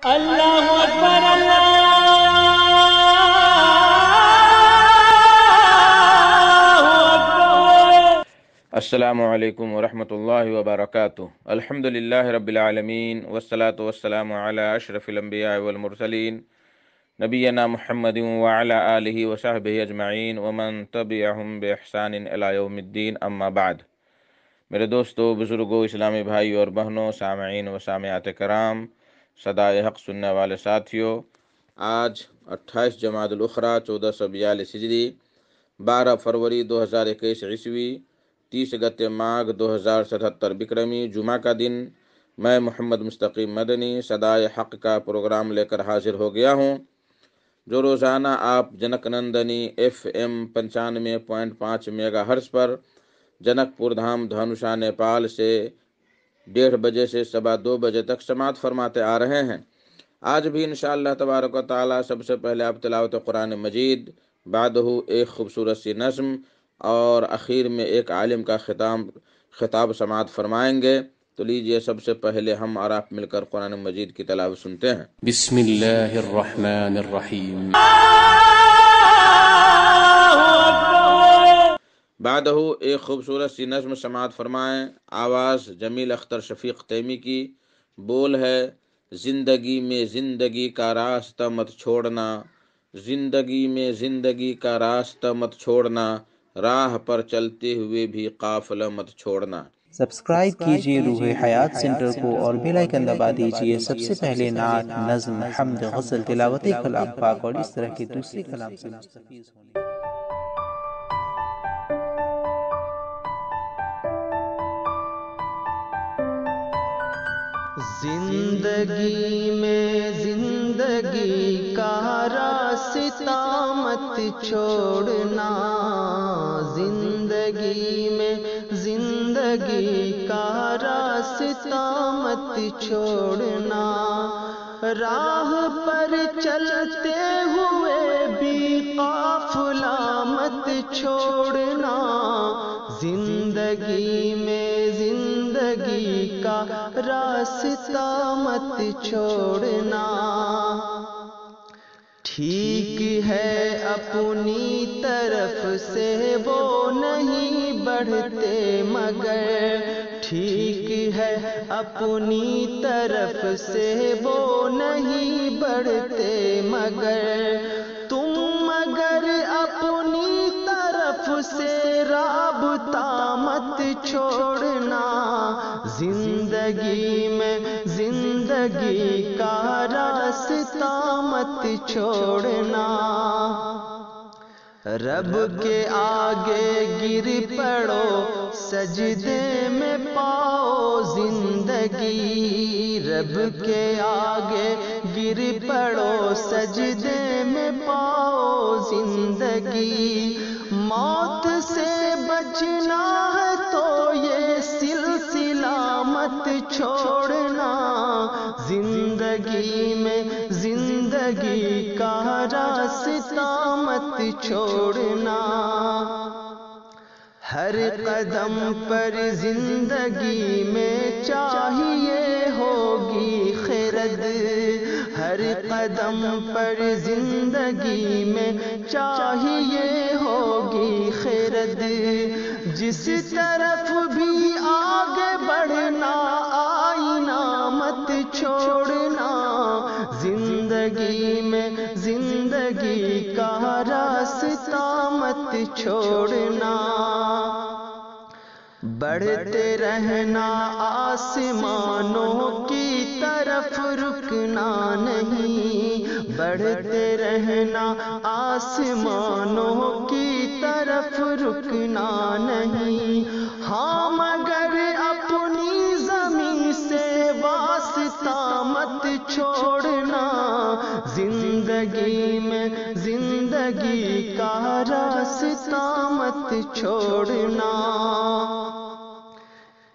اللہ اکبر اللہ اکبر۔ السلام علیکم ورحمۃ اللہ وبرکاتہ۔ الحمدللہ رب العالمین والصلاة والسلام علی اشرف الانبیاء والمرسلین نبینا محمد وعلی آلہ وصحبہ اجمعین ومن تبعہم بإحسان الی یوم الدین، اما بعد۔ میرے دوستو، بزرگوں، اسلامی بھائی اور بہنوں، سامعین و سامعات کرام، صدائے حق سننے والے ساتھیوں، آج 28 جمادی الاخری 1442 ہجری، 12 فروری 2021 عیسوی، 30 گتے ماگھ 2077 بکرمی، جمعہ کا دن، میں محمد مستقیم مدنی صدائے حق کا پروگرام لے کر حاضر ہو گیا ہوں، جو روزانہ آپ junk Nandini FM 95.5 mega hertz پر جنک پور دھام دھنوشا نیپال سے 1:30 بجے سے 2:15 بجے تک سماعت فرماتے آ رہے ہیں۔ آج بھی انشاءاللہ تبارک و تعالی سب سے پہلے آپ تلاوت قرآن مجید، بعدہ ایک خوبصورت سی نظم اور اخیر میں ایک عالم کا خطاب سماعت فرمائیں گے۔ تو لیجئے سب سے پہلے ہم اور آپ مل کر قرآن مجید کی تلاوت سنتے ہیں۔ بسم اللہ الرحمن الرحیم۔ بعدہ ایک خوبصورت سی نظم سماعت فرمائیں، آواز جمیل اختر شفیق تیمی کی، بول ہے: زندگی میں زندگی کا راستہ مت چھوڑنا، زندگی میں زندگی کا راستہ مت چھوڑنا، راہ پر چلتے ہوئے بھی قافلہ مت چھوڑنا۔ سبسکرائب کیجئے روح حیات سینٹر کو اور بیل آئیکن دبا دیجئے سب سے پہلے نعت، نظم، حمد، غزل، تلاوت کلام پاک اور اس طرح کے دوسرے کلام سے مستفیض ہونے۔ زندگی میں زندگی کا راستہ مت چھوڑنا، زندگی میں زندگی کا راستہ مت چھوڑنا، راہ پر چلتے ہوئے بھی قافلہ مت چھوڑنا، زندگی میں زندگی کا راستہ مت چھوڑنا۔ ٹھیک ہے اپنی طرف سے وہ نہیں بڑھتے مگر، ٹھیک ہے اپنی طرف سے وہ نہیں بڑھتے مگر، تم مگر اپنی طرف سے رابطہ مت چھوڑنا، زندگی میں زندگی کا راستہ مت چھوڑنا، رب کے آگے گر پڑو سجدے میں پاؤ زندگی، رب کے آگے گر پڑو سجدے میں پاؤ زندگی، موت سے بچنا ہے تو یہ سلسلہ مت چھوڑنا، زندگی میں زندگی کا راستہ مت چھوڑنا، ہر قدم پر زندگی میں چاہیے ہوگی خرد، ہر قدم پر زندگی میں چاہیے ہوگی خرد، جس طرف بھی آگے بڑھنا آئینہ مت چھوڑنا، زندگی میں زندگی کا راستہ مت چھوڑنا، بڑھتے رہنا آسمانوں کی طرف رکنا نہیں، بڑھتے رہنا آسمانوں کی طرف رکنا نہیں، ہاں مگر اپنی زمین سے واسطہ مت چھوڑنا، زندگی میں زندگی کا راستہ مت چھوڑنا،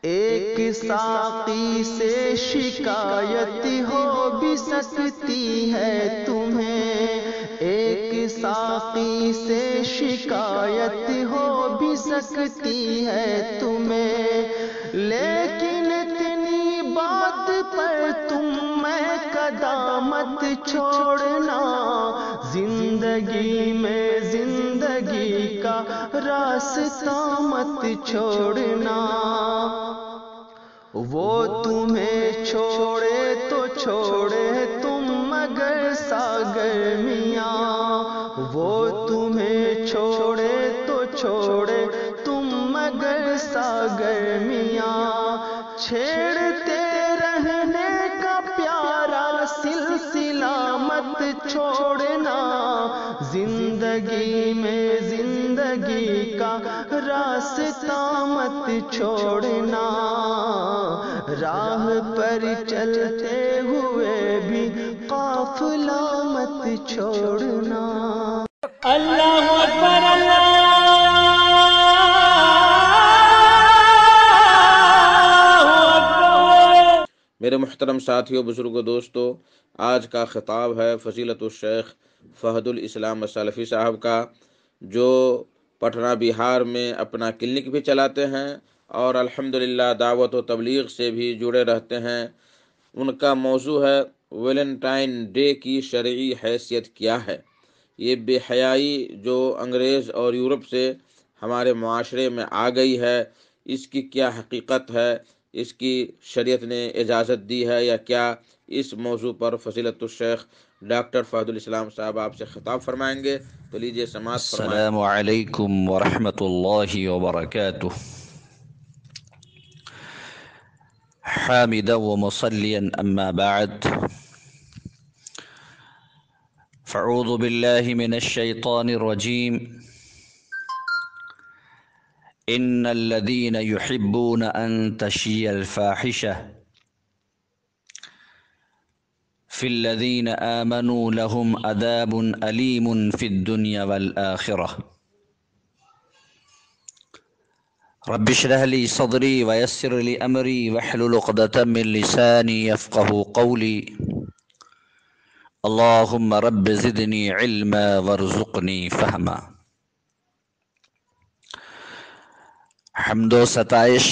ایک ساقی سے شکایت ہو بھی سکتی ہے تمہیں، ایک ساقی سے شکایت ہو بھی سکتی ہے تمہیں، لیکن اتنی بات پر تم میں قدامت چھوڑنا، زندگی میں زندگی کا راستہ مت چھوڑنا، وہ تمہیں چھوڑے تو چھوڑے تم مگر ساگر میاں، وہ تمہیں چھوڑے تو چھوڑے تم مگر ساگر میاں، چھیڑتے رہنے کا پیارا سلسلہ مت چھوڑنا، زندگی میں زندگی کا راستہ مت چھوڑنا، راہ پر چلتے ہوئے بھی قافلہ مت چھوڑنا۔ اللہ اکبر اللہ اکبر۔ میرے محترم ساتھیوں، بزرگوں، دوستو، آج کا خطاب ہے فضیلت الشیخ فہد الاسلام السلفی صاحب کا، جو پٹنہ بہار میں اپنا کلینک بھی چلاتے ہیں اور الحمدللہ دعوت و تبلیغ سے بھی جڑے رہتے ہیں۔ ان کا موضوع ہے ویلنٹائن ڈے کی شرعی حیثیت کیا ہے۔ یہ بے حیائی جو انگریز اور یورپ سے ہمارے معاشرے میں آ گئی ہے، اس کی کیا حقیقت ہے، اس کی شریعت نے اجازت دی ہے یا کیا، اس موضوع پر فضیلت الشیخ ڈاکٹر فہد الاسلام صاحب آپ سے خطاب فرمائیں گے، تو لیجیے سماعت فرمائیں۔ السلام علیکم ورحمۃ اللہ وبرکاتہ۔ حامدا ومصلیا اما بعد، فاعوذ باللہ من الشیطان الرجیم، ان الذین یحبون ان تشیع الفاحشہ فی الذین آمنوا لهم عذاب علیم فی الدنیا والآخرہ۔ رب اشرح لی صدری ویسر لی امری واحلل عقدۃ من لسانی یفقہوا قولی، اللہم رب زدنی علما وارزقنی فہما۔ حمد و ستائش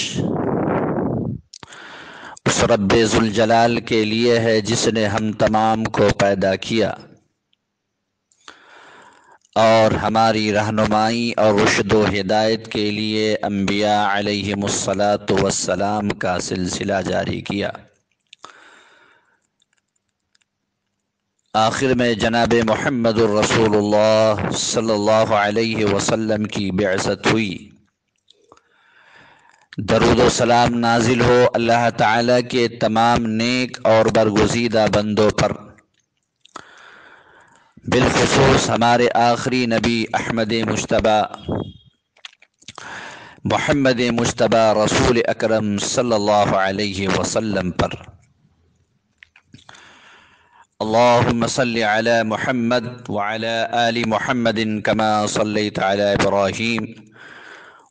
اس رب ذوالجلال کے لیے ہے جس نے ہم تمام کو پیدا کیا اور ہماری رہنمائی اور رشد و ہدایت کے لیے انبیاء علیہم الصلاۃ والسلام کا سلسلہ جاری کیا۔ آخر میں جناب محمد الرسول اللہ صلی اللہ علیہ وسلم کی بعثت ہوئی، درود و سلام نازل ہو اللہ تعالیٰ کے تمام نیک اور برگزیدہ بندوں پر، بالخصوص ہمارے آخری نبی احمد مجتبیٰ محمد مجتبیٰ رسول اکرم صلی اللہ علیہ وسلم پر۔ اللہم صل علی محمد وعلی آل محمد کما صلیت علی ابراہیم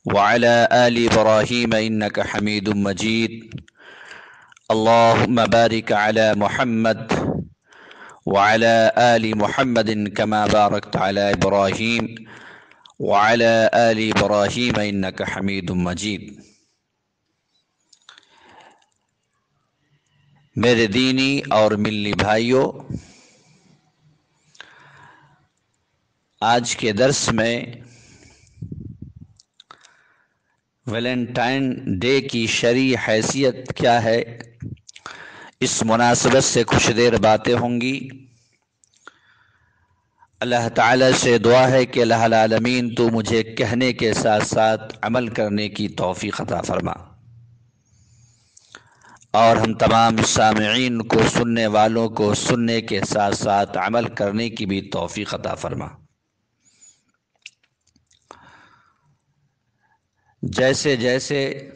وعلى آل إبراهيم إنك حميد مجيد، اللهم بارك على محمد وعلى آل محمد كما باركت على إبراهيم وعلى آل إبراهيم إنك حميد مجيد۔ میرے دینی اور ملی بھائیوں، آج کے درس میں ویلنٹائن ڈے کی شرعی حیثیت کیا ہے، اس مناسبت سے کچھ دیر باتیں ہوں گی۔ اللہ تعالیٰ سے دعا ہے کہ الہ العالمین تو مجھے کہنے کے ساتھ ساتھ عمل کرنے کی توفیق عطا فرما، اور ہم تمام سامعین کو، سننے والوں کو سننے کے ساتھ ساتھ عمل کرنے کی بھی توفیق عطا فرما۔ جیسے جیسے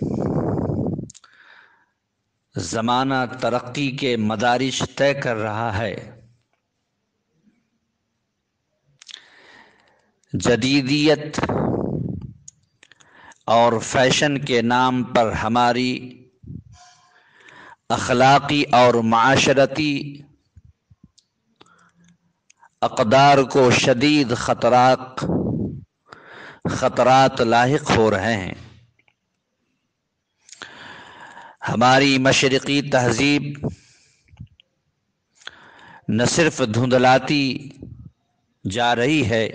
زمانہ ترقی کے مدارج طے کر رہا ہے، جدیدیت اور فیشن کے نام پر ہماری اخلاقی اور معاشرتی اقدار کو شدید خطرات لاحق ہو رہے ہیں۔ ہماری مشرقی تہذیب نہ صرف دھندلاتی جا رہی ہے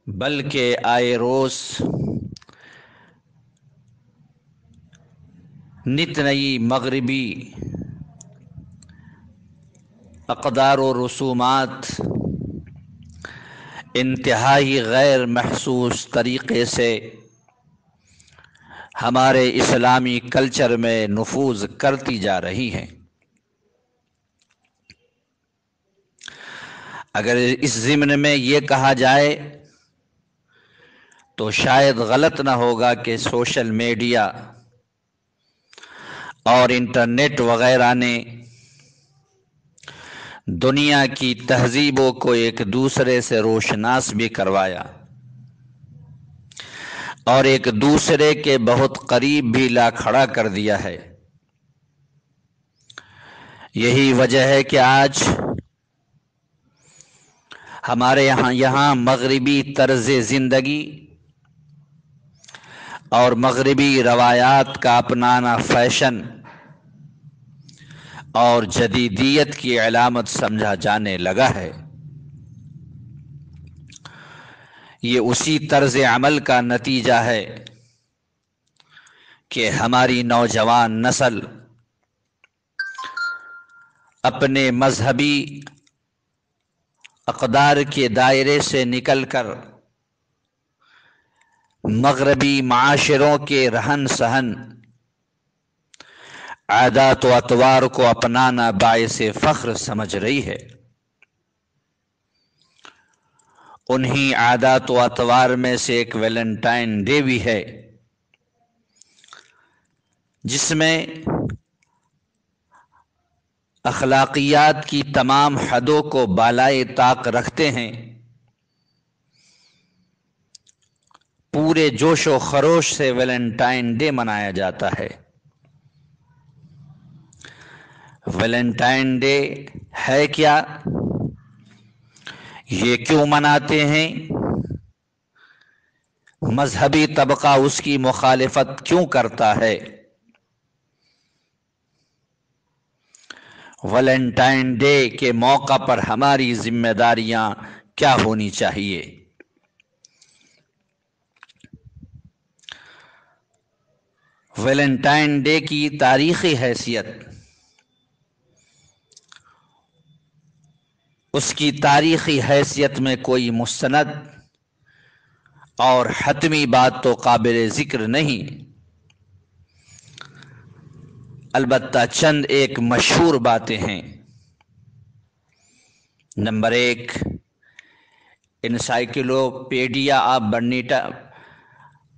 بلکہ آئے روز نت نئی مغربی اقدار و رسومات انتہائی غیر محسوس طریقے سے ہمارے اسلامی کلچر میں نفوذ کرتی جا رہی ہیں۔ اگر اس ضمن میں یہ کہا جائے تو شاید غلط نہ ہوگا کہ سوشل میڈیا اور انٹرنیٹ وغیرہ نے دنیا کی تہذیبوں کو ایک دوسرے سے روشناس بھی کروایا اور ایک دوسرے کے بہت قریب بھی لا کھڑا کر دیا ہے۔ یہی وجہ ہے کہ آج ہمارے یہاں مغربی طرز زندگی اور مغربی روایات کا اپنانا فیشن اور جدیدیت کی علامت سمجھا جانے لگا ہے۔ یہ اسی طرز عمل کا نتیجہ ہے کہ ہماری نوجوان نسل اپنے مذہبی اقدار کے دائرے سے نکل کر مغربی معاشروں کے رہن سہن، عادات و اطوار کو اپنانا باعث فخر سمجھ رہی ہے۔ انہی عادات و اطوار میں سے ایک ویلنٹائن ڈے بھی ہے، جس میں اخلاقیات کی تمام حدوں کو بالائے طاق رکھتے ہیں، پورے جوش و خروش سے ویلنٹائن ڈے منایا جاتا ہے۔ ویلنٹائن ڈے ہے کیا؟ یہ کیوں مناتے ہیں؟ مذہبی طبقہ اس کی مخالفت کیوں کرتا ہے؟ ویلنٹائن ڈے کے موقع پر ہماری ذمہ داریاں کیا ہونی چاہیے؟ ویلنٹائن ڈے کی تاریخی حیثیت، اس کی تاریخی حیثیت میں کوئی مستند اور حتمی بات تو قابل ذکر نہیں، البتہ چند ایک مشہور باتیں ہیں۔ نمبر 1، انسائکلوپیڈیا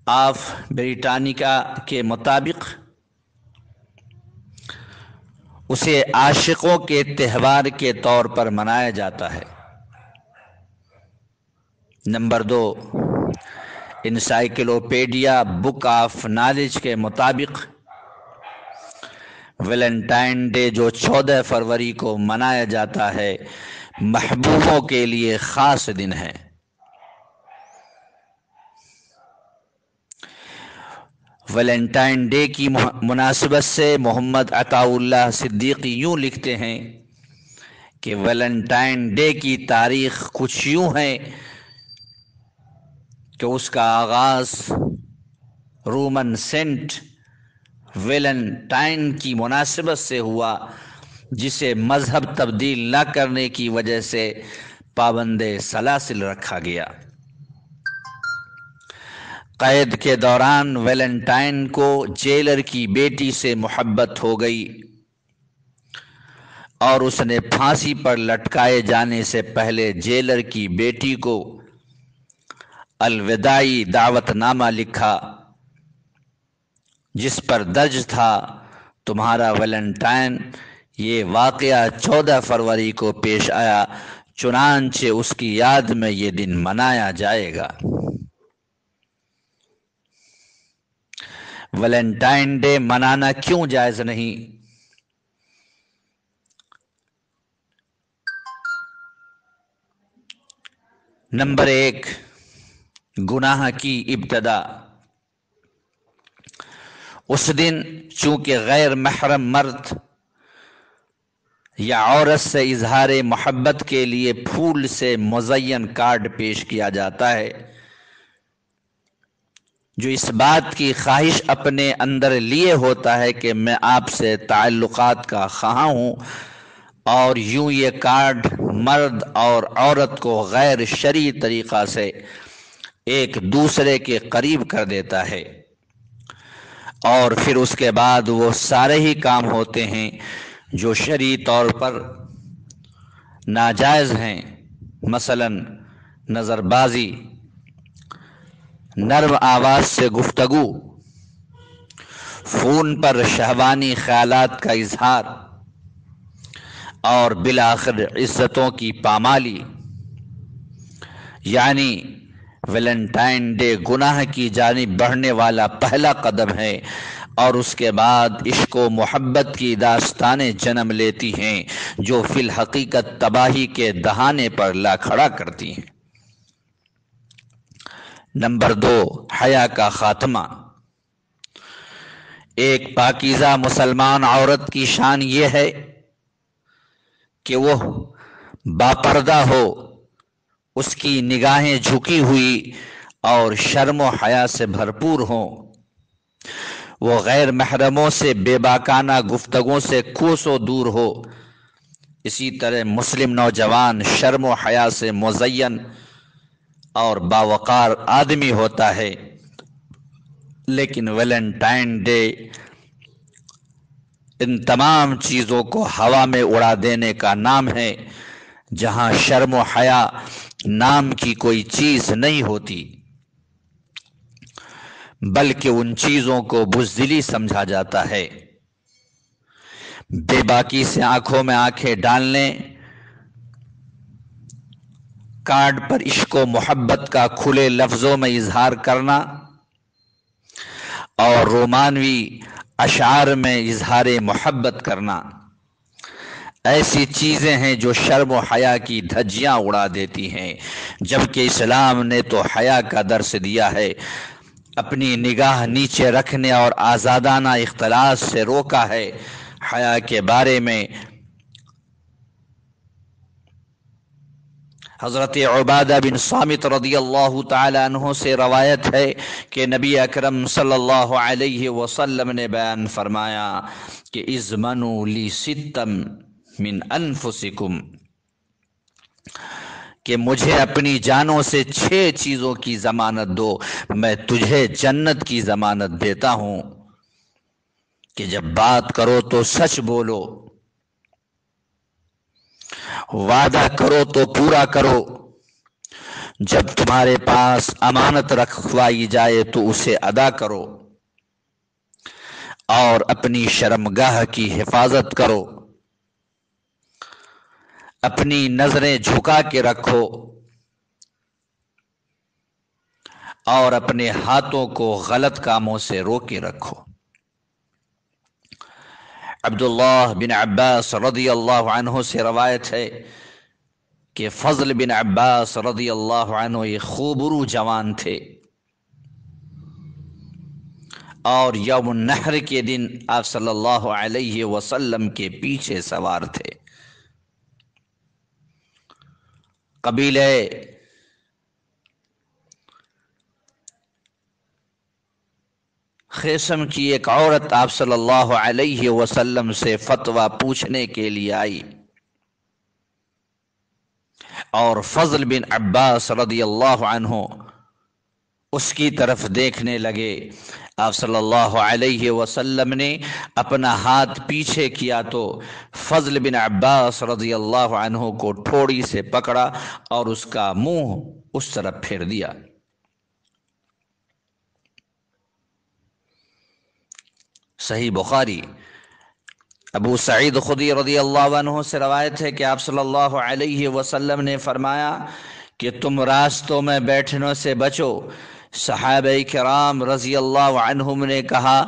آف بریٹانیکا کے مطابق اسے عاشقوں کے تہوار کے طور پر منایا جاتا ہے۔ Number 2، encyclopedia book of knowledge کے مطابق ویلنٹائن ڈے جو 14 فروری کو منایا جاتا ہے، محبوبوں کے لیے خاص دن ہے۔ ویلنٹائن ڈے کی مناسبت سے محمد عطا اللہ صدیقی یوں لکھتے ہیں کہ ویلنٹائن ڈے کی تاریخ کچھ یوں ہے کہ اس کا آغاز رومن سینٹ ویلنٹائن کی مناسبت سے ہوا، جسے مذہب تبدیل نہ کرنے کی وجہ سے پابند سلاسل رکھا گیا۔ قید کے دوران ویلنٹائن کو جیلر کی بیٹی سے محبت ہو گئی اور اس نے پھانسی پر لٹکائے جانے سے پہلے جیلر کی بیٹی کو الوداعی دعوت نامہ لکھا، جس پر درج تھا تمہارا ویلنٹائن۔ یہ واقعہ 14 فروری کو پیش آیا، چنانچہ اس کی یاد میں یہ دن منایا جائے گا۔ ویلنٹائن ڈے منانا کیوں جائز نہیں؟ نمبر 1، گناہ کی ابتدا۔ اس دن چونکہ غیر محرم مرد یا عورت سے اظہار محبت کے لیے پھول سے مزین کارڈ پیش کیا جاتا ہے، جو اس بات کی خواہش اپنے اندر لیے ہوتا ہے کہ میں آپ سے تعلقات کا خواہاں ہوں، اور یوں یہ کارڈ مرد اور عورت کو غیر شرعی طریقہ سے ایک دوسرے کے قریب کر دیتا ہے، اور پھر اس کے بعد وہ سارے ہی کام ہوتے ہیں جو شرعی طور پر ناجائز ہیں، مثلا نظر بازی، نرم آواز سے گفتگو، فون پر شہوانی خیالات کا اظہار، اور بالآخر عزتوں کی پامالی۔ یعنی ویلنٹائن ڈے گناہ کی جانب بڑھنے والا پہلا قدم ہے، اور اس کے بعد عشق و محبت کی داستانیں جنم لیتی ہیں جو فی الحقیقت تباہی کے دہانے پر لا کھڑا کرتی ہیں۔ نمبر 2، حیا کا خاتمہ۔ ایک پاکیزہ مسلمان عورت کی شان یہ ہے کہ وہ باپردہ ہو، اس کی نگاہیں جھکی ہوئی اور شرم و حیا سے بھرپور ہوں، وہ غیر محرموں سے بے باکانہ گفتگو سے کوسوں دور ہو۔ اسی طرح مسلم نوجوان شرم و حیا سے مزین اور باوقار آدمی ہوتا ہے، لیکن ویلنٹائن ڈے ان تمام چیزوں کو ہوا میں اڑا دینے کا نام ہے، جہاں شرم و حیا نام کی کوئی چیز نہیں ہوتی، بلکہ ان چیزوں کو بزدلی سمجھا جاتا ہے۔ بے باکی سے آنکھوں میں آنکھیں ڈالنے، کارڈ پر عشق و محبت کا کھلے لفظوں میں اظہار کرنا، اور رومانوی اشعار میں اظہار محبت کرنا، ایسی چیزیں ہیں جو شرم و حیا کی دھجیاں اڑا دیتی ہیں، جبکہ اسلام نے تو حیا کا درس دیا ہے، اپنی نگاہ نیچے رکھنے اور آزادانہ اختلاط سے روکا ہے۔ حیا کے بارے میں حضرت عبادہ بن صامت رضی اللہ تعالی عنہ سے روایت ہے کہ نبی اکرم صلی اللہ علیہ وسلم نے بیان فرمایا کہ اضمنوا لی ستم من انفسکم، کہ مجھے اپنی جانوں سے 6 چیزوں کی ضمانت دو، میں تجھے جنت کی ضمانت دیتا ہوں، کہ جب بات کرو تو سچ بولو، وعدہ کرو تو پورا کرو، جب تمہارے پاس امانت رکھوائی جائے تو اسے ادا کرو، اور اپنی شرمگاہ کی حفاظت کرو، اپنی نظریں جھکا کے رکھو، اور اپنے ہاتھوں کو غلط کاموں سے روکے رکھو۔ عبداللہ بن عباس رضی اللہ عنہ سے روایت ہے کہ فضل بن عباس رضی اللہ عنہ ایک خوبرو جوان تھے، اور یوم النحر کے دن آپ صلی اللہ علیہ وسلم کے پیچھے سوار تھے۔ قبیلہ خیسم کی ایک عورت آپ صلی اللہ علیہ وسلم سے فتویٰ پوچھنے کے لیے آئی، اور فضل بن عباس رضی اللہ عنہ اس کی طرف دیکھنے لگے۔ آپ صلی اللہ علیہ وسلم نے اپنا ہاتھ پیچھے کیا تو فضل بن عباس رضی اللہ عنہ کو ٹھوڑی سے پکڑا اور اس کا منہ اس طرف پھیر دیا۔ صحیح بخاری۔ ابو سعید خدری رضی اللہ عنہ سے روایت ہے کہ آپ صلی اللہ علیہ وسلم نے فرمایا کہ تم راستوں میں بیٹھنے سے بچو، صحابہ کرام رضی اللہ عنہم نے کہا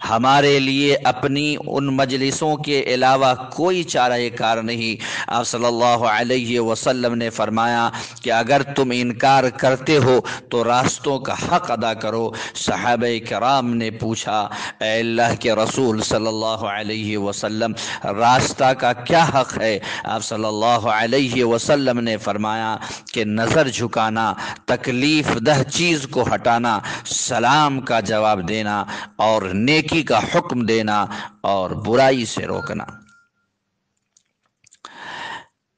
ہمارے لیے اپنی ان مجلسوں کے علاوہ کوئی چارہ کار نہیں۔ آپ صلی اللہ علیہ وسلم نے فرمایا کہ اگر تم انکار کرتے ہو تو راستوں کا حق ادا کرو۔ صحابہ کرام نے پوچھا اے اللہ کے رسول صلی اللہ علیہ وسلم راستہ کا کیا حق ہے؟ آپ صلی اللہ علیہ وسلم نے فرمایا کہ نظر جھکانا، تکلیف دہ چیز کو ہٹانا، سلام کا جواب دینا اور نیکی کا حکم دینا اور برائی سے روکنا۔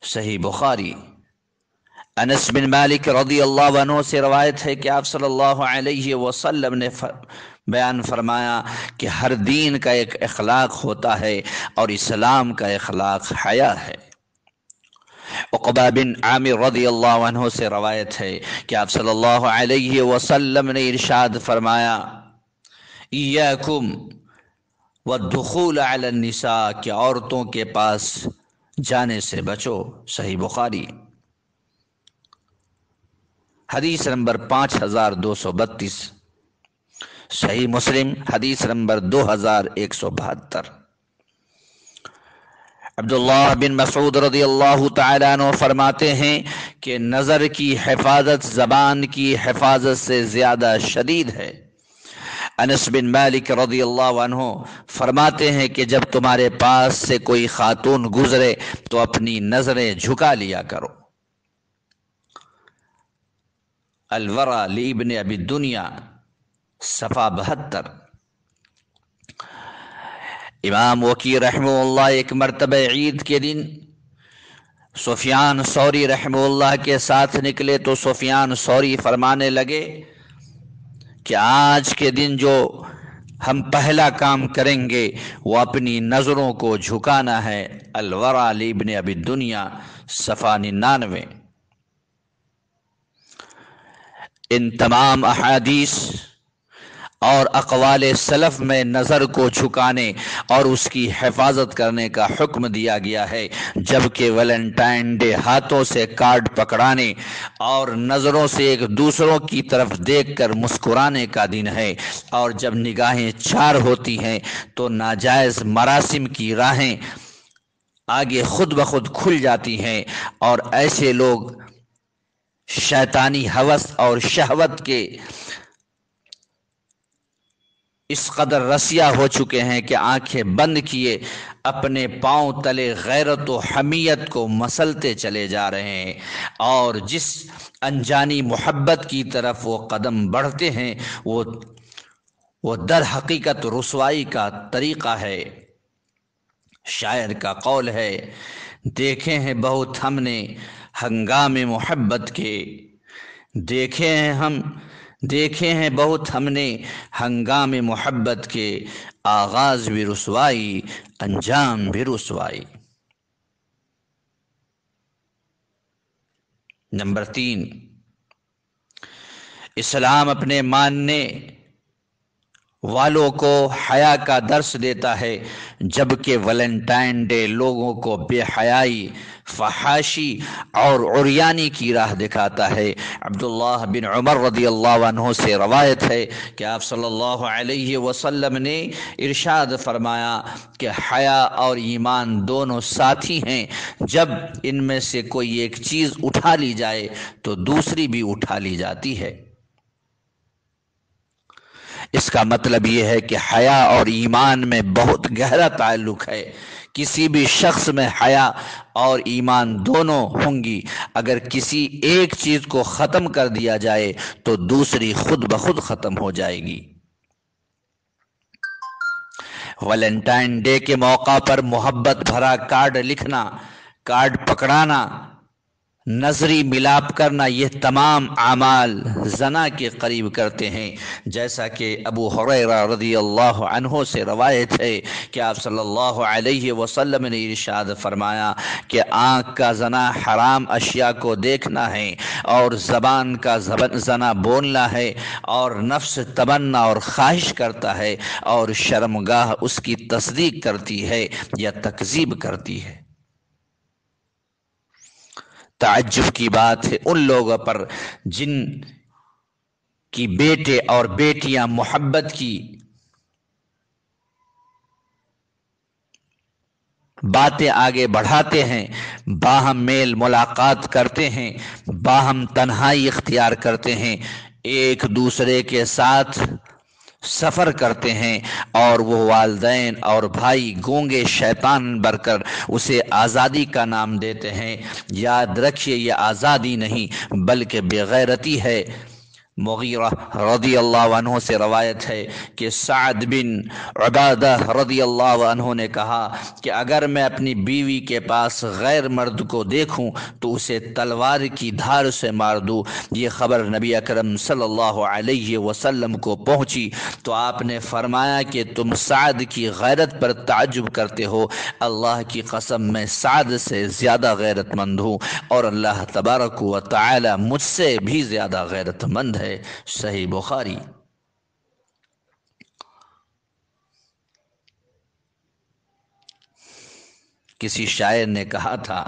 صحیح بخاری۔ انس بن مالک رضی اللہ عنہ سے روایت ہے کہ آپ صلی اللہ علیہ وسلم نے بیان فرمایا کہ ہر دین کا ایک اخلاق ہوتا ہے اور اسلام کا اخلاق حیا ہے۔ عقبہ بن عامر رضی اللہ عنہ سے روایت ہے کہ آپ صلی اللہ علیہ وسلم نے ارشاد فرمایا ایاکم والدخول علی النساء کہ عورتوں کے پاس جانے سے بچو۔ صحیح بخاری۔ حدیث نمبر 5232۔ صحیح مسلم حدیث نمبر 2172۔ عبداللہ بن مسعود رضی اللہ تعالیٰ عنہ فرماتے ہیں کہ نظر کی حفاظت زبان کی حفاظت سے زیادہ شدید ہے۔ انس بن مالک رضی اللہ عنہ فرماتے ہیں کہ جب تمہارے پاس سے کوئی خاتون گزرے تو اپنی نظریں جھکا لیا کرو۔ الورع لابن ابی الدنیا صفحہ 72۔ امام وکیع رحمہ اللہ ایک مرتبہ عید کے دن سفیان ثوری رحمہ اللہ کے ساتھ نکلے تو سفیان ثوری فرمانے لگے کہ آج کے دن جو ہم پہلا کام کریں گے وہ اپنی نظروں کو جھکانا ہے۔ الورع لابن ابی الدنیا صفحہ 99۔ ان تمام احادیث اور اقوال سلف میں نظر کو جھکانے اور اس کی حفاظت کرنے کا حکم دیا گیا ہے، جبکہ ویلنٹائن ڈے ہاتھوں سے کارڈ پکڑانے اور نظروں سے ایک دوسروں کی طرف دیکھ کر مسکرانے کا دن ہے، اور جب نگاہیں چار ہوتی ہیں تو ناجائز مراسم کی راہیں آگے خود بخود کھل جاتی ہیں، اور ایسے لوگ شیطانی ہوس اور شہوت کے اس قدر رسیہ ہو چکے ہیں کہ آنکھیں بند کیے اپنے پاؤں تلے غیرت و حمیت کو مسلتے چلے جا رہے ہیں، اور جس انجانی محبت کی طرف وہ قدم بڑھتے ہیں وہ در حقیقت رسوائی کا طریقہ ہے۔ شاعر کا قول ہے دیکھے ہیں بہت ہم نے ہنگام محبت کے، دیکھے ہیں بہت ہم نے ہنگام محبت کے، آغاز بھی رسوائی انجام بھی رسوائی۔ نمبر 3، اسلام اپنے ماننے والوں کو حیا کا درس دیتا ہے، جبکہ ویلنٹائن ڈے لوگوں کو بے حیائی، فحاشی اور عریانی کی راہ دکھاتا ہے۔ عبداللہ بن عمر رضی اللہ عنہ سے روایت ہے کہ آپ صلی اللہ علیہ وسلم نے ارشاد فرمایا کہ حیا اور ایمان دونوں ساتھی ہیں، جب ان میں سے کوئی ایک چیز اٹھا لی جائے تو دوسری بھی اٹھا لی جاتی ہے۔ اس کا مطلب یہ ہے کہ حیا اور ایمان میں بہت گہرا تعلق ہے۔ کسی بھی شخص میں حیا اور ایمان دونوں ہوں گی، اگر کسی ایک چیز کو ختم کر دیا جائے تو دوسری خود بخود ختم ہو جائے گی۔ ویلنٹائن ڈے کے موقع پر محبت بھرا کارڈ لکھنا، کارڈ پکڑانا، نظری ملاپ کرنا، یہ تمام اعمال زنا کے قریب کرتے ہیں، جیسا کہ ابو ہریرہ رضی اللہ عنہ سے روایت ہے کہ آپ صلی اللہ علیہ وسلم نے ارشاد فرمایا کہ آنکھ کا زنا حرام اشیاء کو دیکھنا ہے، اور زبان کا زنا بولنا ہے، اور نفس تمنا اور خواہش کرتا ہے، اور شرمگاہ اس کی تصدیق کرتی ہے یا تکذیب کرتی ہے۔ تعجب کی بات ہے ان لوگوں پر جن کہ بیٹے اور بیٹیاں محبت کی باتیں آگے بڑھاتے ہیں، باہم میل ملاقات کرتے ہیں، باہم تنہائی اختیار کرتے ہیں، ایک دوسرے کے ساتھ سفر کرتے ہیں، اور وہ والدین اور بھائی گونگے شیطان بن کر اسے آزادی کا نام دیتے ہیں۔ یاد رکھیے یہ آزادی نہیں بلکہ بےغیرتی ہے۔ مغیرہ رضی اللہ عنہ سے روایت ہے کہ سعد بن عبادہ رضی اللہ عنہ نے کہا کہ اگر میں اپنی بیوی کے پاس غیر مرد کو دیکھوں تو اسے تلوار کی دھار سے مار دوں۔ یہ خبر نبی اکرم صلی اللہ علیہ وسلم کو پہنچی تو آپ نے فرمایا کہ تم سعد کی غیرت پر تعجب کرتے ہو، اللہ کی قسم میں سعد سے زیادہ غیرت مند ہوں، اور اللہ تبارک و تعالی مجھ سے بھی زیادہ غیرت مند ہے۔ صحیح بخاری۔ کسی شاعر نے کہا تھا،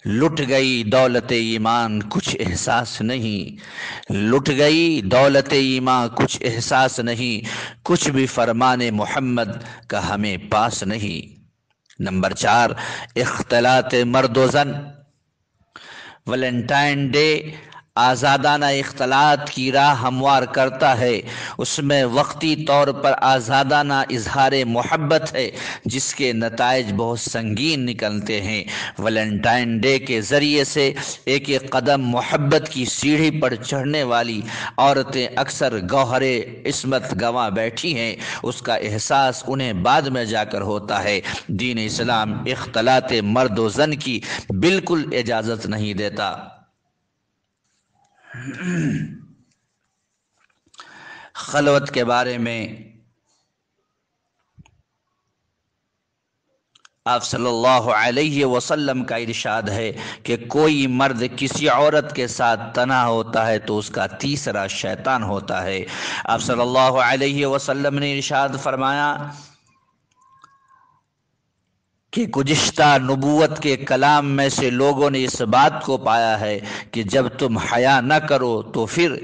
لٹ گئی دولت ایمان کچھ احساس نہیں، لٹ گئی دولت ایمان کچھ احساس نہیں، کچھ بھی فرمان محمد کا ہمیں پاس نہیں۔ نمبر 4، اختلاط مرد و زن۔ ویلنٹائن ڈے آزادانہ اختلاط کی راہ ہموار کرتا ہے، اس میں وقتی طور پر آزادانہ اظہار محبت ہے جس کے نتائج بہت سنگین نکلتے ہیں۔ ویلنٹائن ڈے کے ذریعے سے ایک ایک قدم محبت کی سیڑھی پر چڑھنے والی عورتیں اکثر گوہر عصمت گنوا بیٹھی ہیں، اس کا احساس انہیں بعد میں جا کر ہوتا ہے۔ دین اسلام اختلاط مرد و زن کی بالکل اجازت نہیں دیتا۔ خلوت کے بارے میں آپ صلی اللہ علیہ وسلم کا ارشاد ہے کہ کوئی مرد کسی عورت کے ساتھ تنہا ہوتا ہے تو اس کا تیسرا شیطان ہوتا ہے۔ آپ صلی اللہ علیہ وسلم نے ارشاد فرمایا کہ گزشتہ نبوت کے کلام میں سے لوگوں نے اس بات کو پایا ہے کہ جب تم حیا نہ کرو تو پھر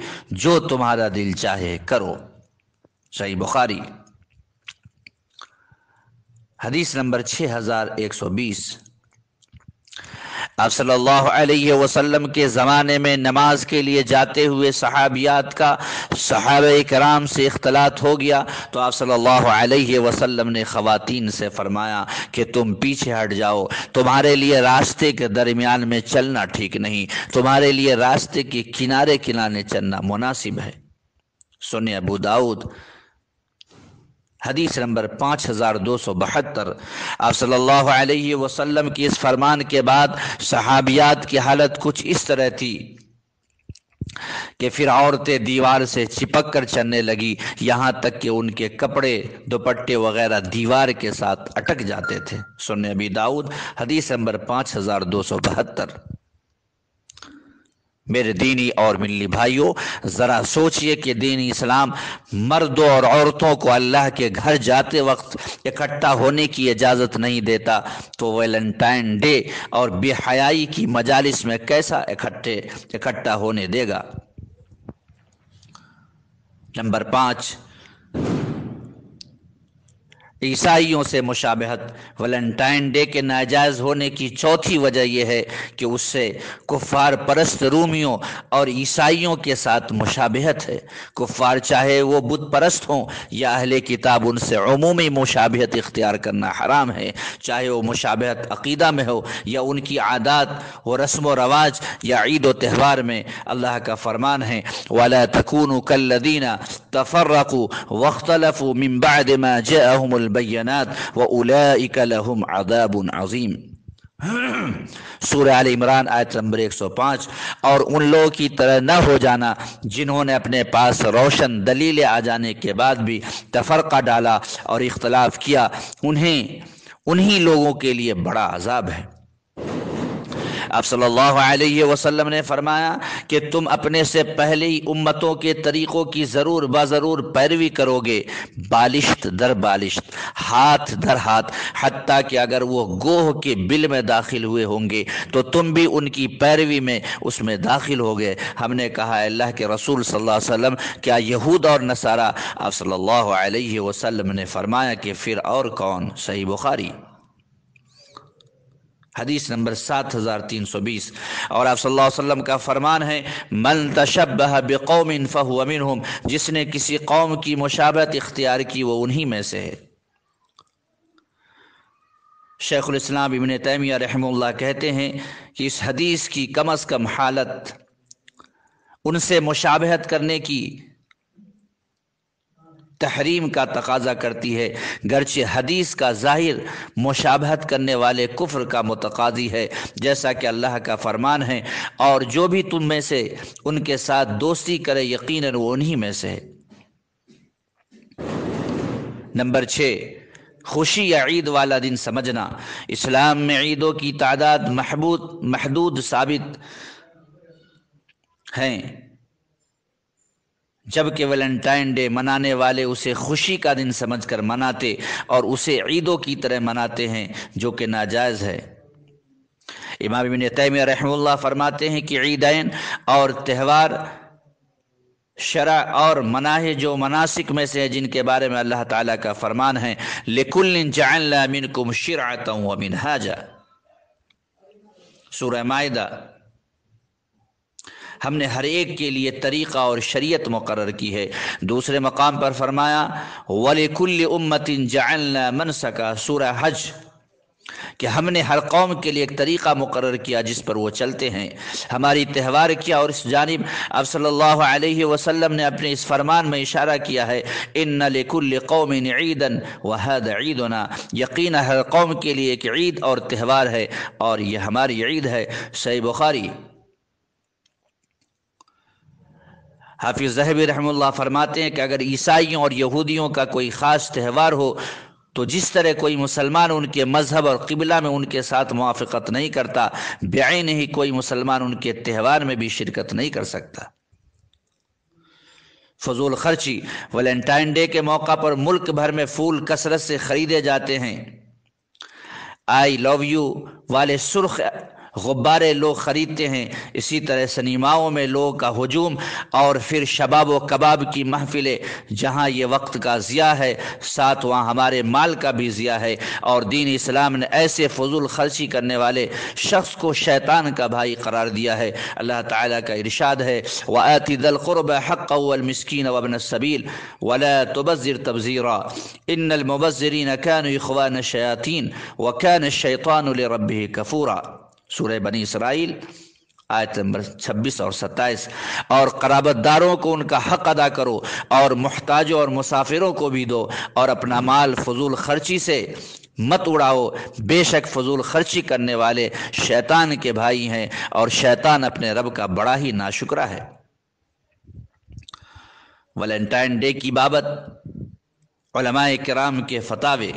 جو تمہارا دل چاہے کرو۔ صحیح بخاری۔ حدیث نمبر 6120۔ آپ صلی اللہ علیہ وسلم کے زمانے میں نماز کے لیے جاتے ہوئے صحابیات کا صحابہ کرام سے اختلاط ہو گیا تو آپ صلی اللہ علیہ وسلم نے خواتین سے فرمایا کہ تم پیچھے ہٹ جاؤ، تمہارے لیے راستے کے درمیان میں چلنا ٹھیک نہیں، تمہارے لیے راستے کے کنارے کنارے چلنا مناسب ہے۔ سنن ابو داؤد حدیث نمبر 5272۔ آپ صلی اللہ علیہ وسلم کی اس فرمان کے بعد صحابیات کی حالت کچھ اس طرح تھی کہ پھر عورتیں دیوار سے چپک کر چلنے لگی، یہاں تک کہ ان کے کپڑے دوپٹے وغیرہ دیوار کے ساتھ اٹک جاتے تھے۔ سنن ابی داؤد حدیث نمبر 5272۔ میرے دینی اور ملی بھائیوں، ذرا سوچئے کہ دین اسلام مردوں اور عورتوں کو اللہ کے گھر جاتے وقت اکٹھا ہونے کی اجازت نہیں دیتا تو ویلنٹائن ڈے اور بے حیائی کی مجالس میں کیسا اکٹھا ہونے دے گا۔ نمبر 5، عیسائیوں سے مشابہت۔ ویلنٹائن ڈے کے ناجائز ہونے کی چوتھی وجہ یہ ہے کہ اس سے کفار پرست رومیوں اور عیسائیوں کے ساتھ مشابہت ہے۔ کفار چاہے وہ بت پرست ہوں یا اہل کتاب، ان سے عمومی مشابہت اختیار کرنا حرام ہے، چاہے وہ مشابہت عقیدہ میں ہو یا ان کی عادات و رسم و رواج یا عید و تہوار میں۔ اللہ کا فرمان ہے وَلَا تَكُونُوا كَالَّذِينَ تَفَرَّقُوا وَاخْتَلَفُوا مِن بَعْدِ مَا جَاءَهُمُ البینات وَأُولَئِكَ لَهُمْ عَذَابٌ عَظِيمٌ۔ سورہ آل عمران آیت نمبر 105۔ اور ان لوگوں کی طرح نہ ہو جانا جنہوں نے اپنے پاس روشن دلیلیں آ جانے کے بعد بھی تفرقہ ڈالا اور اختلاف کیا، انہی لوگوں کے لیے بڑا عذاب ہے۔ آپ صلی اللہ علیہ وسلم نے فرمایا کہ تم اپنے سے پہلی امتوں کے طریقوں کی ضرور بضرور پیروی کرو گے، بالشت در بالشت، ہاتھ در ہاتھ، حتیٰ کہ اگر وہ گوہ کے بل میں داخل ہوئے ہوں گے تو تم بھی ان کی پیروی میں اس میں داخل ہو گئے۔ ہم نے کہا اللہ کے رسول صلی اللہ علیہ وسلم کیا یہود اور نصارہ؟ آپ صلی اللہ علیہ وسلم نے فرمایا کہ پھر اور کون؟ صحیح بخاری حدیث نمبر 7320۔ اور آپ صلی اللہ علیہ وسلم کا فرمان ہے من تشبہ بقوم فہو منہم، جس نے کسی قوم کی مشابہت اختیار کی وہ انہی میں سے ہے۔ شیخ الاسلام ابن تیمیہ رحمہ اللہ کہتے ہیں کہ اس حدیث کی کم از کم حالت ان سے مشابہت کرنے کی تحریم کا تقاضا کرتی ہے، گرچہ حدیث کا ظاہر مشابہت کرنے والے کفر کا متقاضی ہے، جیسا کہ اللہ کا فرمان ہے اور جو بھی تم میں سے ان کے ساتھ دوستی کرے یقیناً وہ انہی میں سے ہے۔ نمبر 6، خوشی یا عید والا دن سمجھنا۔ اسلام میں عیدوں کی تعداد محدود ثابت ہیں، جبکہ ویلنٹائن ڈے منانے والے اسے خوشی کا دن سمجھ کر مناتے اور اسے عیدوں کی طرح مناتے ہیں، جو کہ ناجائز ہے۔ امام ابن تیمیہ رحمہ اللہ فرماتے ہیں کہ عیدین اور تہوار شرع اور مناہج و مناسک میں سے ہیں جن کے بارے میں اللہ تعالیٰ کا فرمان ہے لِكُلٍّ جَعَلْنَا مِنْكُمْ شِرْعَةً وَمِنْهَاجًا، سورہ مائدہ۔ ہم نے ہر ایک کے لیے طریقہ اور شریعت مقرر کی ہے۔ دوسرے مقام پر فرمایا وَلِكُلِّ أُمَّةٍ جَعَلْنَا مَنْسَكًا، سورہ حج، کہ ہم نے ہر قوم کے لیے ایک طریقہ مقرر کیا جس پر وہ چلتے ہیں۔ ہماری تہوار کیا، اور اس جانب آپ صلی اللہ علیہ وسلم نے اپنے اس فرمان میں اشارہ کیا ہے إِنَّ لِكُلِّ قَوْمٍ عِيدًا وَهَذَا عِيدُنَا، یقینا ہر قوم کے لیے ایک عید اور تہوار ہے اور یہ ہماری عید ہے۔ صحیح بخاری۔ حافظ ذہبی رحمہ اللہ فرماتے ہیں کہ اگر عیسائیوں اور یہودیوں کا کوئی خاص تہوار ہو تو جس طرح کوئی مسلمان ان کے مذہب اور قبلہ میں ان کے ساتھ موافقت نہیں کرتا، بعین ہی کوئی مسلمان ان کے تہوار میں بھی شرکت نہیں کر سکتا۔ فضول خرچی۔ ویلنٹائن ڈے کے موقع پر ملک بھر میں پھول کثرت سے خریدے جاتے ہیں۔ آئی لو یو والے سرخ غبارے لوگ خریدتے ہیں، اسی طرح سنیماؤں میں لوگوں کا ہجوم، اور پھر شباب و کباب کی محفلیں، جہاں یہ وقت کا ضیاع ہے ساتھ وہاں ہمارے مال کا بھی ضیاع ہے، اور دین اسلام نے ایسے فضول خرچی کرنے والے شخص کو شیطان کا بھائی قرار دیا ہے۔ اللہ تعالیٰ کا ارشاد ہے وَآتِ ذَا الْقُرْبَى حَقَّهُ وَالْمِسْكِينَ وَابْنَ السَّبِيلِ وَلَا تُبَذِّرْ تَبْذِيرًا إِنَّ الْمُبَذِّرِينَ كَانُوا إِخْوَانَ الشَّيَاطِينِ وَكَانَ الشَّيْطَانُ لِرَبِّهِ كَفُورًا، سورہ بنی اسرائیل آیت نمبر 26 اور 27۔ اور قرابت داروں کو ان کا حق ادا کرو اور محتاجوں اور مسافروں کو بھی دو، اور اپنا مال فضول خرچی سے مت اڑاؤ، بے شک فضول خرچی کرنے والے شیطان کے بھائی ہیں اور شیطان اپنے رب کا بڑا ہی ناشکرا ہے۔ ویلنٹائن ڈے کی بابت علماء کرام کے فتاوے۔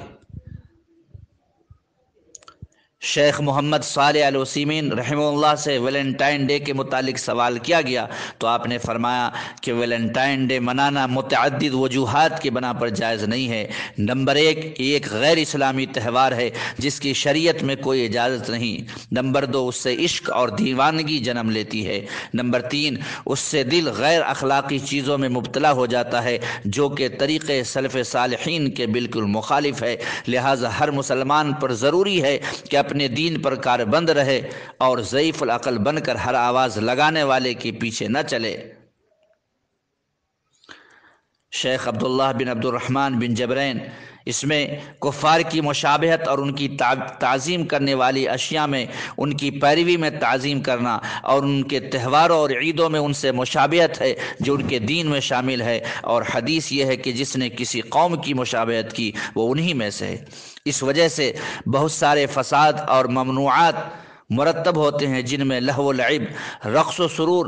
شیخ محمد صالح العثیمین رحمہ اللہ سے ویلنٹائن ڈے کے متعلق سوال کیا گیا تو آپ نے فرمایا کہ ویلنٹائن ڈے منانا متعدد وجوہات کی بنا پر جائز نہیں ہے۔ نمبر 1، یہ ایک غیر اسلامی تہوار ہے جس کی شریعت میں کوئی اجازت نہیں۔ نمبر 2، اس سے عشق اور دیوانگی جنم لیتی ہے۔ نمبر 3، اس سے دل غیر اخلاقی چیزوں میں مبتلا ہو جاتا ہے جو کہ طریقے سلف صالحین کے بالکل مخالف ہے۔ لہٰذا ہر مسلمان پر ضروری ہے کہ اپنے دین پر کاربند رہے اور ضعیف العقل بن کر ہر آواز لگانے والے کے پیچھے نہ چلے۔ شیخ عبداللہ بن عبد الرحمن بن جبرین اس میں کفار کی مشابہت اور ان کی تعظیم کرنے والی اشیاء میں ان کی پیروی میں تعظیم کرنا اور ان کے تہواروں اور عیدوں میں ان سے مشابہت ہے جو ان کے دین میں شامل ہے، اور حدیث یہ ہے کہ جس نے کسی قوم کی مشابہت کی وہ انہی میں سے ہے۔ اس وجہ سے بہت سارے فساد اور ممنوعات مرتب ہوتے ہیں جن میں لہو و لعب، رقص و سرور،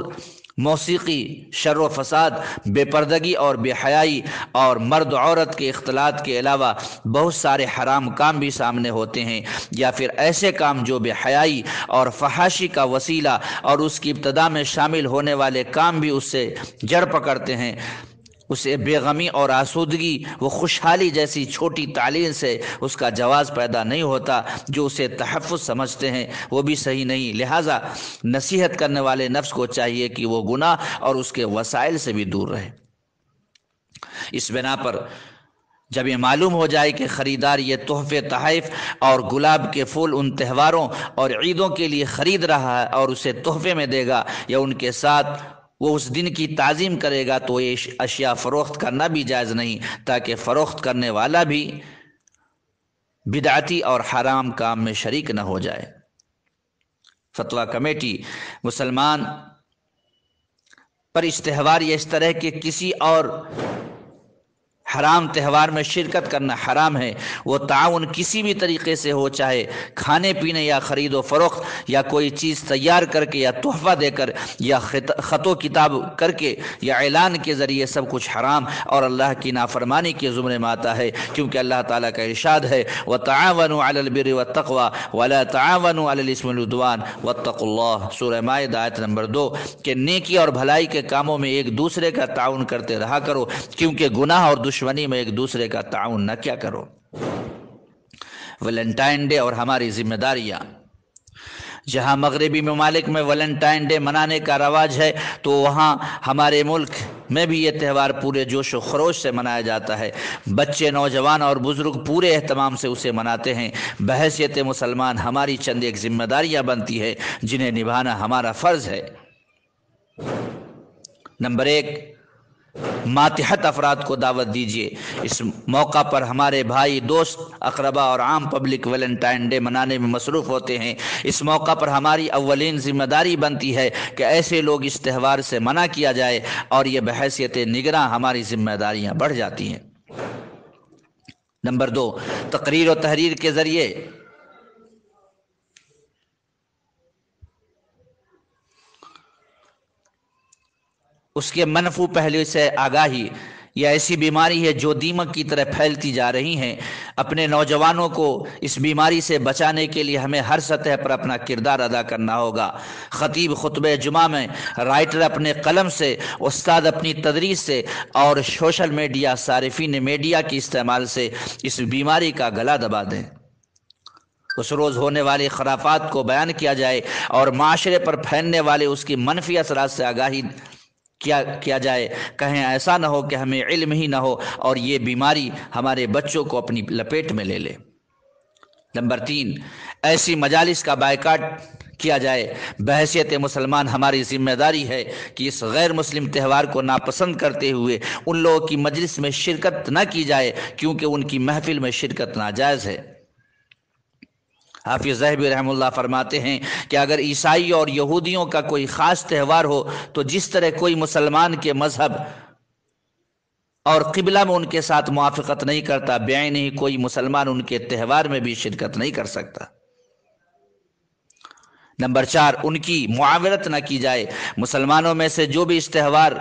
موسیقی، شر و فساد، بے پردگی اور بے حیائی اور مرد و عورت کے اختلاط کے علاوہ بہت سارے حرام کام بھی سامنے ہوتے ہیں، یا پھر ایسے کام جو بے حیائی اور فحاشی کا وسیلہ اور اس کی ابتدا میں شامل ہونے والے کام بھی اس سے جڑ پکڑتے ہیں۔ اسے بے غمی اور آسودگی و خوشحالی جیسی چھوٹی تعلیم سے اس کا جواز پیدا نہیں ہوتا، جو اسے تحفظ سمجھتے ہیں وہ بھی صحیح نہیں۔ لہٰذا نصیحت کرنے والے نفس کو چاہیے کہ وہ گناہ اور اس کے وسائل سے بھی دور رہے۔ اس بنا پر جب یہ معلوم ہو جائے کہ خریدار یہ تحفے، تحائف اور گلاب کے پھول ان تہواروں اور عیدوں کے لیے خرید رہا ہے اور اسے تحفے میں دے گا یا ان کے ساتھ وہ اس دن کی تعظیم کرے گا، تو یہ اشیاء فروخت کرنا بھی جائز نہیں، تاکہ فروخت کرنے والا بھی بدعتی اور حرام کام میں شریک نہ ہو جائے۔ فتویٰ کمیٹی مسلمان پر اس تہوار یا اس طرح کے کسی اور حرام تہوار میں شرکت کرنا حرام ہے۔ وہ تعاون کسی بھی طریقے سے ہو، چاہے کھانے پینے یا خرید و فروخت یا کوئی چیز تیار کر کے یا تحفہ دے کر یا خط و کتاب کر کے یا اعلان کے ذریعے، سب کچھ حرام اور اللہ کی نافرمانی کے زمرے میں آتا ہے، کیونکہ اللہ تعالیٰ کا ارشاد ہے وَتَعَاوَنُوا عَلَى الْبِرِّ وَالتَّقْوَى وَلَا تَعَاوَنُوا عَلَى الْإِثْمِ وَالْعُدْوَانِ وَاتَّقُوا اللَّهَ، سورہ مائدہ آیت نمبر 2، کہ نیکی اور بھلائی کے کاموں میں ایک دوسرے کا تعاون کرتے رہا کرو، کیونکہ گناہ اور دشمنی میں ایک دوسرے کا تعاون نہ کیا کرو۔ ویلنٹائن ڈے اور ہماری ذمہ داریاں۔ جہاں مغربی ممالک میں ویلنٹائن ڈے منانے کا رواج ہے، تو وہاں ہمارے ملک میں بھی یہ تہوار پورے جوش و خروش سے منایا جاتا ہے۔ بچے، نوجوان اور بزرگ پورے اہتمام سے اسے مناتے ہیں۔ بحیثیت مسلمان ہماری چند ایک ذمہ داریاں بنتی ہے جنہیں نبھانا ہمارا فرض ہے۔ نمبر 1، ماتحت افراد کو دعوت دیجیے۔ اس موقع پر ہمارے بھائی، دوست، اقربا اور عام پبلک ویلنٹائن ڈے منانے میں مصروف ہوتے ہیں۔ اس موقع پر ہماری اولین ذمہ داری بنتی ہے کہ ایسے لوگ اس تہوار سے منع کیا جائے، اور یہ بحیثیت نگراں ہماری ذمہ داریاں بڑھ جاتی ہیں۔ نمبر 2، تقریر و تحریر کے ذریعے اس کے منفی پہلو سے آگاہی۔ یہ ایسی بیماری ہے جو دیمک کی طرح پھیلتی جا رہی ہیں۔ اپنے نوجوانوں کو اس بیماری سے بچانے کے لیے ہمیں ہر سطح پر اپنا کردار ادا کرنا ہوگا۔ خطیب خطبہ جمعہ میں، رائٹر اپنے قلم سے، استاد اپنی تدریس سے، اور سوشل میڈیا صارفین میڈیا کے استعمال سے اس بیماری کا گلا دبا دیں۔ اس روز ہونے والے خرافات کو بیان کیا جائے اور معاشرے پر پھیلنے والے اس کی منفی اثرات سے آگاہی کیا جائے۔ کہیں ایسا نہ ہو کہ ہمیں علم ہی نہ ہو اور یہ بیماری ہمارے بچوں کو اپنی لپیٹ میں لے لے۔ نمبر 3، ایسی مجالس کا بائیکاٹ کیا جائے۔ بحیثیت مسلمان ہماری ذمہ داری ہے کہ اس غیر مسلم تہوار کو ناپسند کرتے ہوئے ان لوگوں کی مجلس میں شرکت نہ کی جائے، کیونکہ ان کی محفل میں شرکت ناجائز ہے۔ حافظ ذہبی رحمہ اللہ فرماتے ہیں کہ اگر عیسائی اور یہودیوں کا کوئی خاص تہوار ہو، تو جس طرح کوئی مسلمان کے مذہب اور قبلہ میں ان کے ساتھ موافقت نہیں کرتا، بعینہ ہی کوئی مسلمان ان کے تہوار میں بھی شرکت نہیں کر سکتا۔ نمبر 4، ان کی معاونت نہ کی جائے۔ مسلمانوں میں سے جو بھی اس تہوار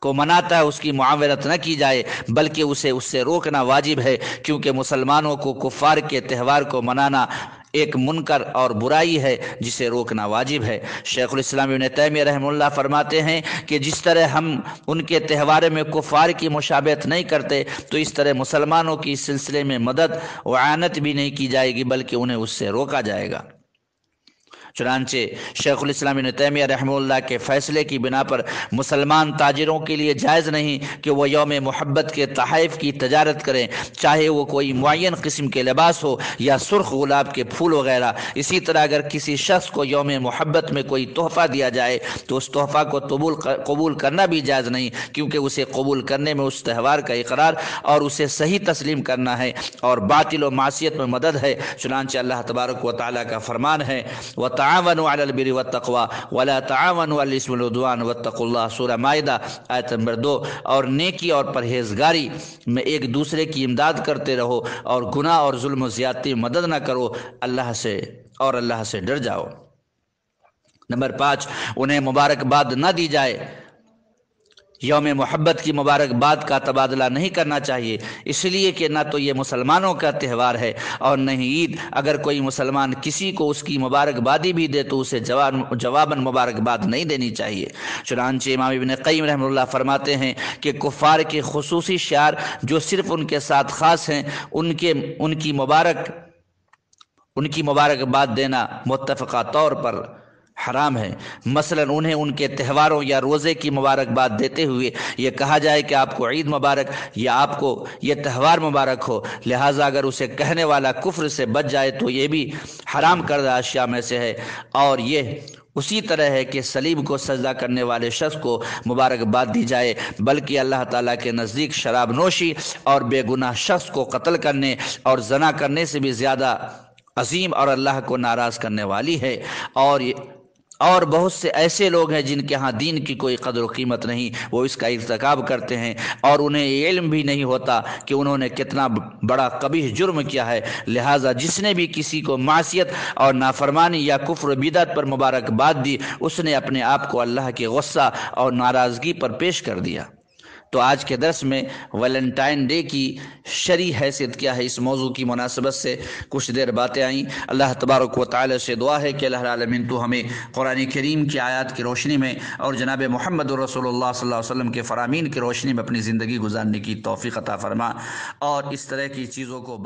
کو مناتا ہے اس کی معاونت نہ کی جائے، بلکہ اسے اس سے روکنا واجب ہے، کیونکہ مسلمانوں کو کفار کے تہوار کو منانا ایک منکر اور برائی ہے جسے روکنا واجب ہے۔ شیخ الاسلام ابن تیمیہ رحمہ اللہ فرماتے ہیں کہ جس طرح ہم ان کے تہوار میں کفار کی مشابہت نہیں کرتے، تو اس طرح مسلمانوں کی اس سلسلے میں مدد و اعانت بھی نہیں کی جائے گی، بلکہ انہیں اس سے روکا جائے گا۔ چنانچہ شیخ الاسلام ابن تیمیہ رحمہ اللہ کے فیصلے کی بنا پر مسلمان تاجروں کے لیے جائز نہیں کہ وہ یوم محبت کے تحائف کی تجارت کریں، چاہے وہ کوئی معین قسم کے لباس ہو یا سرخ گلاب کے پھول وغیرہ۔ اسی طرح اگر کسی شخص کو یوم محبت میں کوئی تحفہ دیا جائے تو اس تحفہ کو قبول کرنا بھی جائز نہیں، کیونکہ اسے قبول کرنے میں اس تہوار کا اقرار اور اسے صحیح تسلیم کرنا ہے اور باطل و معصیت میں مدد ہے۔ چنانچہ اللہ تبارک و تعالیٰ کا فرمان ہے تعاونوا علی البر والتقوی ولا تعاونوا علی الاسم والعدوان واتقوا اللہ، سورہ مائدہ آیت نمبر 2۔ اور نیکی اور پرہیزگاری میں ایک دوسرے کی امداد کرتے رہو، اور گناہ اور ظلم و زیادتی میں مدد نہ کرو، اللہ سے ڈر جاؤ۔ نمبر 5، انہیں مبارکباد نہ دی جائے۔ یوم محبت کی مبارکباد کا تبادلہ نہیں کرنا چاہیے، اس لیے کہ نہ تو یہ مسلمانوں کا تہوار ہے اور نہ ہی عید۔ اگر کوئی مسلمان کسی کو اس کی مبارکبادی بھی دے تو اسے جواباً مبارکباد نہیں دینی چاہیے۔ چنانچہ امام ابن قیم رحمہ اللہ فرماتے ہیں کہ کفار کے خصوصی شعار جو صرف ان کے ساتھ خاص ہیں، ان کی مبارکباد دینا متفقہ طور پر حرام ہے۔ مثلا انہیں ان کے تہواروں یا روزے کی مبارکباد دیتے ہوئے یہ کہا جائے کہ آپ کو عید مبارک یا آپ کو یہ تہوار مبارک ہو، لہٰذا اگر اسے کہنے والا کفر سے بچ جائے تو یہ بھی حرام کردہ اشیاء میں سے ہے۔ اور یہ اسی طرح ہے کہ صلیب کو سجدہ کرنے والے شخص کو مبارکباد دی جائے، بلکہ اللہ تعالیٰ کے نزدیک شراب نوشی اور بے گناہ شخص کو قتل کرنے اور زنا کرنے سے بھی زیادہ عظیم اور اللہ کو ناراض کرنے والی ہے۔ اور بہت سے ایسے لوگ ہیں جن کے ہاں دین کی کوئی قدر و قیمت نہیں، وہ اس کا ارتکاب کرتے ہیں اور انہیں یہ علم بھی نہیں ہوتا کہ انہوں نے کتنا بڑا قبیح جرم کیا ہے۔ لہٰذا جس نے بھی کسی کو معصیت اور نافرمانی یا کفر و بدعت پر مبارکباد دی، اس نے اپنے آپ کو اللہ کے غصہ اور ناراضگی پر پیش کر دیا۔ تو آج کے درس میں ویلنٹائن ڈے کی شرعی حیثیت کیا ہے، اس موضوع کی مناسبت سے کچھ دیر باتیں آئیں۔ اللہ تبارک و تعالی سے دعا ہے کہ اللہ العالمین تو ہمیں قرآن کریم کی آیات کی روشنی میں اور جناب محمد رسول اللہ صلی اللہ علیہ وسلم کے فرامین کی روشنی میں اپنی زندگی گزارنے کی توفیق عطا فرما، اور اس طرح کی چیزوں کو